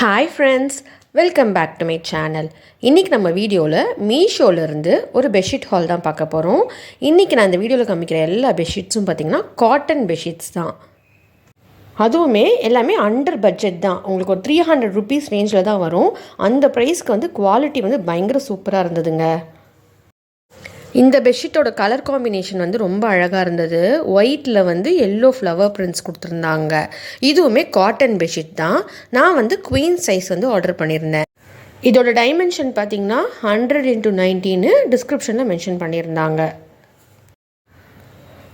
Hi friends, welcome back to my channel. இன்றைக்கி நம்ம வீடியோவில் மீஷோலேருந்து ஒரு பெட்ஷீட் ஹால் தான் பார்க்க போகிறோம். இன்றைக்கி நான் இந்த வீடியோவில் காமிக்கிற எல்லா பெட்ஷீட்ஸும் பார்த்திங்கன்னா காட்டன் பெட்ஷீட்ஸ் தான். அதுவுமே எல்லாமே அண்டர் பட்ஜெட் தான். உங்களுக்கு ஒரு 300 ருபீஸ் ரேஞ்சில் தான் வரும். அந்த ப்ரைஸ்க்கு வந்து குவாலிட்டி வந்து பயங்கர சூப்பராக இருந்ததுங்க. இந்த பெட்ஷீட்டோட கலர் காம்பினேஷன் வந்து ரொம்ப அழகாக இருந்தது. ஒயிட்டில் வந்து எல்லோ ஃப்ளவர் பிரிண்ட்ஸ் கொடுத்துருந்தாங்க. இதுவுமே காட்டன் பெட்ஷீட் தான். நான் வந்து குவீன் சைஸ் வந்து ஆர்டர் பண்ணியிருந்தேன். இதோட டைமென்ஷன் பார்த்திங்கன்னா 100x19 டிஸ்கிரிப்ஷனில் மென்ஷன் பண்ணியிருந்தாங்க.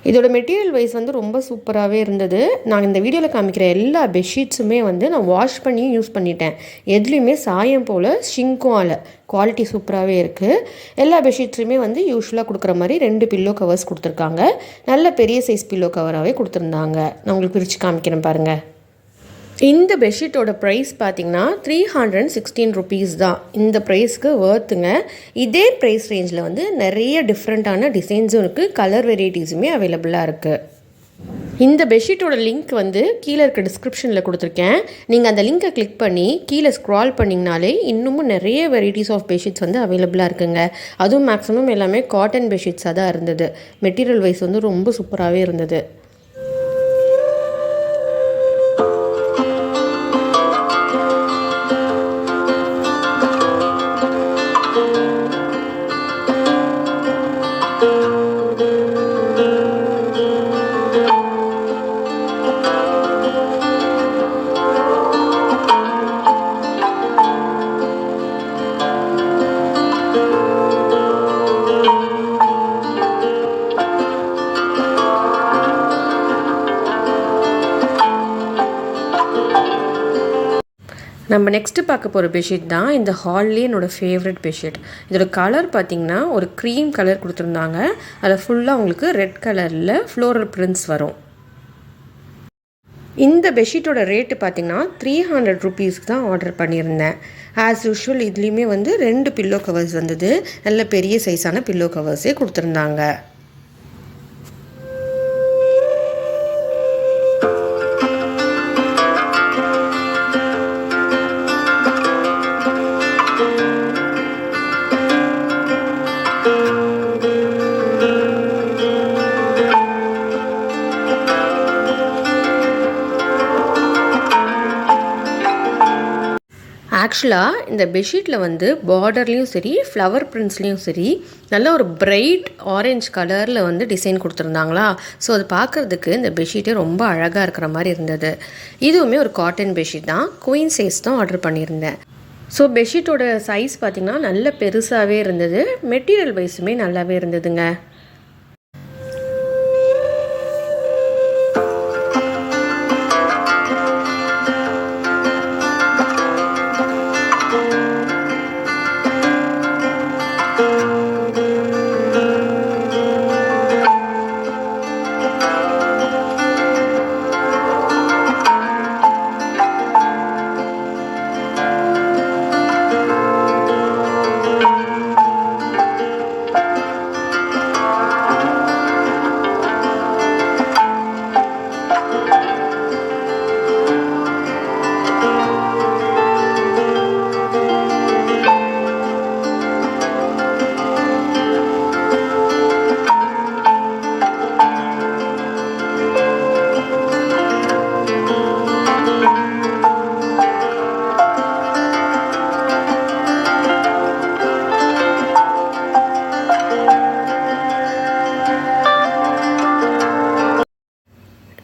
இதோட மெட்டீரியல் வைஸ் வந்து ரொம்ப சூப்பராகவே இருந்தது. நான் இந்த வீடியோவில் காமிக்கிற எல்லா பெட்ஷீட்ஸுமே வந்து நான் வாஷ் பண்ணியும் யூஸ் பண்ணிட்டேன். எதுலேயுமே சாயம் போல் ஷிங்க்கும் ஆல குவாலிட்டி சூப்பராகவே இருக்குது. எல்லா பெட்ஷீட்ஸுமே வந்து யூஸ்வலாக கொடுக்குற மாதிரி 2 பில்லோ கவர்ஸ் கொடுத்துருக்காங்க. நல்ல பெரிய சைஸ் பில்லோ கவராகவே கொடுத்துருந்தாங்க. நான் உங்களுக்கு பிரித்து காமிக்கிறேன் பாருங்கள். இந்த பெட்ஷீட்டோட ப்ரைஸ் பார்த்திங்கன்னா 316 ருபீஸ் தான். இந்த ப்ரைஸ்க்கு வர்த்துங்க. இதே ப்ரைஸ் ரேஞ்சில் வந்து நிறைய டிஃப்ரெண்ட்டான டிசைன்ஸும் இருக்குது, கலர் வெரைட்டிஸுமே அவைலபிளாக இருக்குது. இந்த பெட்ஷீட்டோட லிங்க் வந்து கீழே இருக்க டிஸ்கிரிப்ஷனில் கொடுத்துருக்கேன். நீங்கள் அந்த லிங்க்கை கிளிக் பண்ணி கீழே ஸ்க்ரால் பண்ணிங்கனாலே இன்னமும் நிறைய வெரைட்டிஸ் ஆஃப் பெட்ஷீட்ஸ் வந்து அவைலபிளாக இருக்குங்க. அதுவும் மேக்ஸிமம் எல்லாமே காட்டன் பெட்ஷீட்ஸாக தான் இருந்தது. மெட்டீரியல் வைஸ் வந்து ரொம்ப சூப்பராகவே இருந்தது. நம்ம நெக்ஸ்ட்டு பார்க்க போகிற பெட்ஷீட் தான் இந்த ஹால்லேயே என்னோடய ஃபேவரட் பெட்ஷீட். இதோட கலர் பார்த்திங்கன்னா ஒரு க்ரீம் கலர் கொடுத்துருந்தாங்க. அதில் ஃபுல்லாக உங்களுக்கு ரெட் கலரில் ஃப்ளோரல் பிரிண்ட்ஸ் வரும். இந்த பெட்ஷீட்டோட ரேட்டு பார்த்திங்கன்னா 300 ருபீஸ்க்கு தான் ஆர்டர் பண்ணியிருந்தேன். ஆஸ் யூஷுவல் இதுலேயுமே வந்து 2 பில்லோ கவர்ஸ் வந்தது. நல்ல பெரிய சைஸான பில்லோ கவர்ஸே கொடுத்துருந்தாங்க. ஆக்சுவலாக இந்த பெட்ஷீட்டில் வந்து பார்டர்லேயும் சரி, ஃப்ளவர் பிரிண்ட்ஸ்லேயும் சரி, நல்ல ஒரு பிரைட் ஆரஞ்ச் கலரில் வந்து டிசைன் கொடுத்துருந்தாங்களா. ஸோ அது பார்க்குறதுக்கு இந்த பெட்ஷீட்டே ரொம்ப அழகாக இருக்கிற மாதிரி இருந்தது. இதுவுமே ஒரு காட்டன் பெட்ஷீட் தான். குவீன் சைஸ் தான் ஆர்டர் பண்ணியிருந்தேன். ஸோ பெட்ஷீட்டோட சைஸ் பார்த்திங்கன்னா நல்ல பெருசாகவே இருந்தது. மெட்டீரியல் வைஸுமே நல்லாவே இருந்ததுங்க.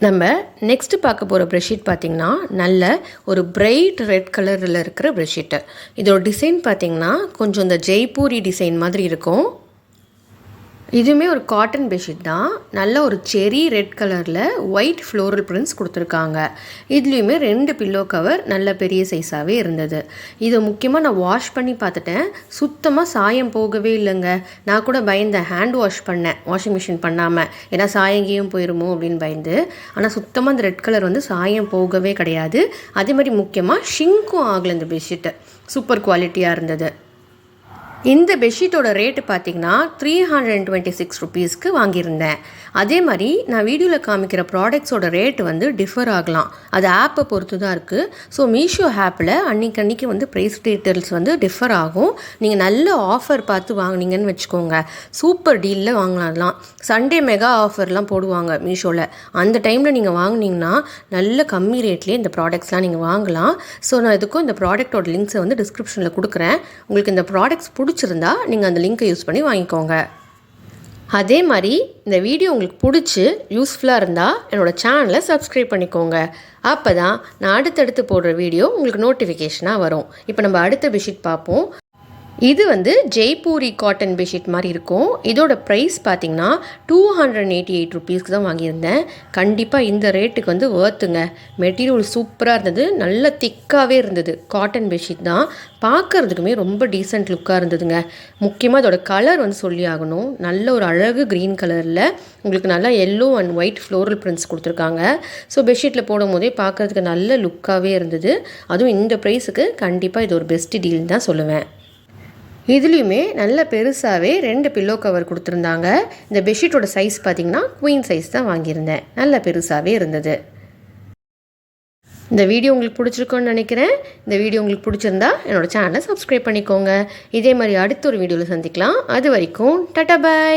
நம்ம நெக்ஸ்ட்டு பார்க்க போகிற பெட்ஷீட் பார்த்திங்கன்னா நல்ல ஒரு பிரைட் ரெட் கலரில் இருக்கிற பெட்ஷீட்டு. இதோட டிசைன் பார்த்திங்கன்னா கொஞ்சம் இந்த ஜெய்ப்பூரி டிசைன் மாதிரி இருக்கும். இதுவுமே ஒரு காட்டன் பெட்ஷீட் தான். நல்ல ஒரு செரி ரெட் கலரில் ஒயிட் ஃப்ளோரல் பிரிண்ட்ஸ் கொடுத்துருக்காங்க. இதுலேயுமே 2 பில்லோ கவர் நல்ல பெரிய சைஸாகவே இருந்தது. இதை முக்கியமாக நான் வாஷ் பண்ணி பார்த்துட்டேன். சுத்தமாக சாயம் போகவே இல்லைங்க. நான் கூட பயந்தேன், ஹேண்ட் வாஷ் பண்ணேன் வாஷிங் மிஷின் பண்ணாமல், ஏன்னா சாயங்கையும் போயிருமோ அப்படின்னு பயந்து. ஆனால் சுத்தமாக இந்த ரெட் கலர் வந்து சாயம் போகவே கிடையாது. அதே மாதிரி முக்கியமாக ஷிங்க்கும் ஆகலை. இந்த பெட்ஷீட்டு சூப்பர் குவாலிட்டியாக இருந்தது. இந்த பெட்ஷீட்டோட ரேட்டு பார்த்தீங்கன்னா 326 ருபீஸ்க்கு வாங்கியிருந்தேன். அதே மாதிரி நான் வீடியோவில் காமிக்கிற ப்ராடக்ட்ஸோட ரேட்டு வந்து டிஃபர் ஆகலாம். அது ஆப்பை பொறுத்து தான் இருக்குது. ஸோ மீஷோ ஆப்பில் அன்றைக்கி வந்து ப்ரைஸ் டீட்டெயில்ஸ் வந்து டிஃபர் ஆகும். நீங்கள் நல்ல ஆஃபர் பார்த்து வாங்கினீங்கன்னு வச்சுக்கோங்க, சூப்பர் டீலில் வாங்கலாம். சண்டே மெகா ஆஃபர்லாம் போடுவாங்க மீஷோவில். அந்த டைமில் நீங்கள் வாங்கினீங்கன்னா நல்ல கம்மி ரேட்லேயே இந்த ப்ராடக்ட்ஸ்லாம் நீங்கள் வாங்கலாம். ஸோ நான் இதுக்கும் இந்த ப்ராடக்ட்டோட லிங்க்ஸை வந்து டிஸ்கிரிப்ஷனில் கொடுக்குறேன். உங்களுக்கு இந்த ப்ராடக்ட்ஸ் பிடிச்சிருந்தா நீங்கள் அந்த லிங்க்கை யூஸ் பண்ணி வாங்கிக்கோங்க. அதே மாதிரி இந்த வீடியோ உங்களுக்கு பிடிச்சி யூஸ்ஃபுல்லாக இருந்தால் என்னோடய சேனலை சப்ஸ்கிரைப் பண்ணிக்கோங்க. அப்போ தான் நான் அடுத்தடுத்து போடுற வீடியோ உங்களுக்கு நோட்டிஃபிகேஷனாக வரும். இப்போ நம்ம அடுத்த பெட்ஷீட் பார்ப்போம். இது வந்து ஜெய்ப்பூரி காட்டன் பெட்ஷீட் மாதிரி இருக்கும். இதோட ப்ரைஸ் பார்த்திங்கன்னா 288 ருபீஸ்க்கு தான் வாங்கியிருந்தேன். கண்டிப்பாக இந்த ரேட்டுக்கு வந்து ஒர்த்துங்க. மெட்டீரியல் சூப்பராக இருந்தது, நல்ல திக்காகவே இருந்தது. காட்டன் பெட்ஷீட் தான், பார்க்குறதுக்குமே ரொம்ப டீசென்ட் லுக்காக இருந்ததுங்க. முக்கியமாக இதோட கலர் வந்து சொல்லி ஆகணும். நல்ல ஒரு அழகு க்ரீன் கலரில் உங்களுக்கு நல்லா yellow and white floral prints கொடுத்துருக்காங்க. ஸோ பெட்ஷீட்டில் போடும் போதே பார்க்குறதுக்கு நல்ல லுக்காகவே இருந்தது. அதுவும் இந்த ப்ரைஸுக்கு கண்டிப்பாக இது ஒரு பெஸ்ட் டீல்னு தான் சொல்லுவேன். இதுலேயுமே நல்ல பெருசாகவே 2 பில்லோ கவர் கொடுத்துருந்தாங்க. இந்த பெட்ஷீட்டோட சைஸ் பார்த்திங்கன்னா குவீன் சைஸ் தான் வாங்கியிருந்தேன். நல்ல பெருசாகவே இருந்தது. இந்த வீடியோ உங்களுக்கு பிடிச்சிருக்கோன்னு நினைக்கிறேன். இந்த வீடியோ உங்களுக்கு பிடிச்சிருந்தா என்னோடய சேனலை சப்ஸ்கிரைப் பண்ணிக்கோங்க. இதே மாதிரி அடுத்த ஒரு வீடியோவில் சந்திக்கலாம். அது வரைக்கும் டாடா பை.